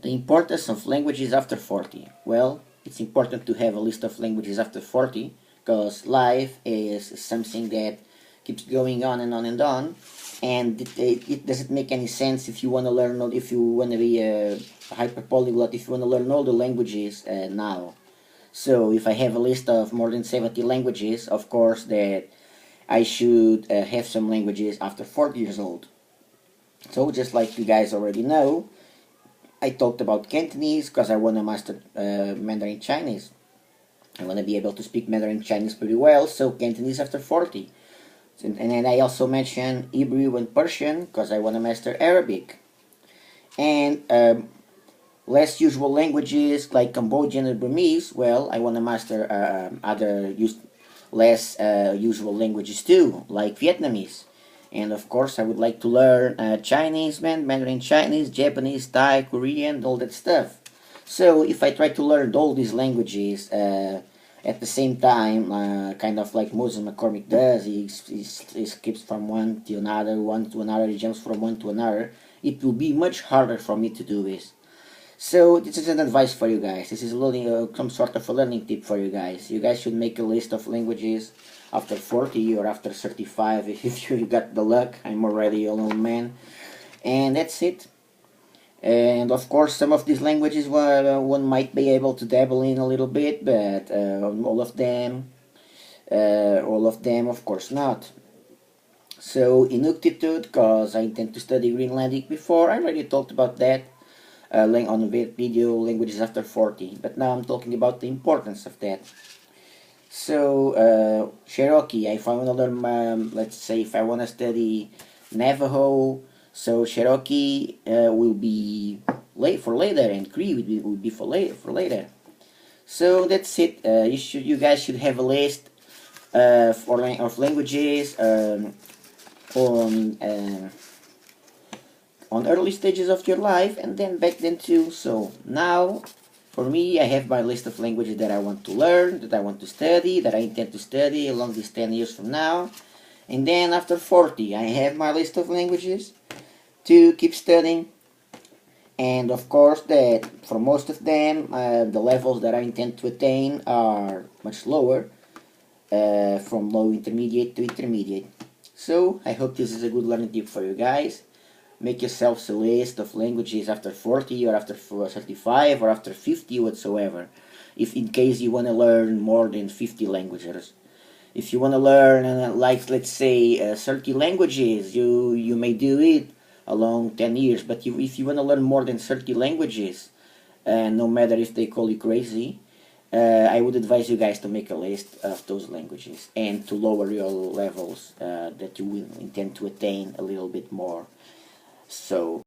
The importance of languages after 40. Well, it's important to have a list of languages after 40 because life is something that keeps going on and on and on, and it doesn't make any sense if you want to learn, if you want to be a hyper polyglot, if you want to learn all the languages now. So if I have a list of more than 70 languages, of course that I should have some languages after 40 years old. So just like you guys already know, I talked about Cantonese because I want to master Mandarin Chinese. I want to be able to speak Mandarin Chinese pretty well, so Cantonese after 40. And then I also mentioned Hebrew and Persian because I want to master Arabic. And less usual languages like Cambodian and Burmese, well, I want to master less usual languages too, like Vietnamese. And of course, I would like to learn Chinese, Mandarin Chinese, Japanese, Thai, Korean, all that stuff. So if I try to learn all these languages at the same time, kind of like Moses McCormick does, he skips from one to another, he jumps from one to another, it will be much harder for me to do this. So this is an advice for you guys. This is some sort of a learning tip for you guys. You guys should make a list of languages after 40 or after 35 if you got the luck. I'm already an old man. And that's it. And of course some of these languages one might be able to dabble in a little bit, but all of them of course not. So Inuktitut, because I intend to study Greenlandic before, I already talked about that on video languages after 40, but now I'm talking about the importance of that. So Cherokee, if I want to learn, let's say if I want to study Navajo, so Cherokee will be late for later, and Cree would be for later. So that's it. You guys should have a list of languages on early stages of your life, and then back then too. So now for me, I have my list of languages that I want to learn, that I want to study, that I intend to study along these 10 years from now. And then after 40, I have my list of languages to keep studying. And of course that for most of them, the levels that I intend to attain are much lower, from low intermediate to intermediate. So I hope this is a good learning tip for you guys. Make yourselves a list of languages after 40 or after 35 or after 50 whatsoever, if in case you want to learn more than 50 languages. If you want to learn like let's say 30 languages, you may do it along 10 years, but if you want to learn more than 30 languages, no matter if they call you crazy, I would advise you guys to make a list of those languages and to lower your levels that you will intend to attain a little bit more. So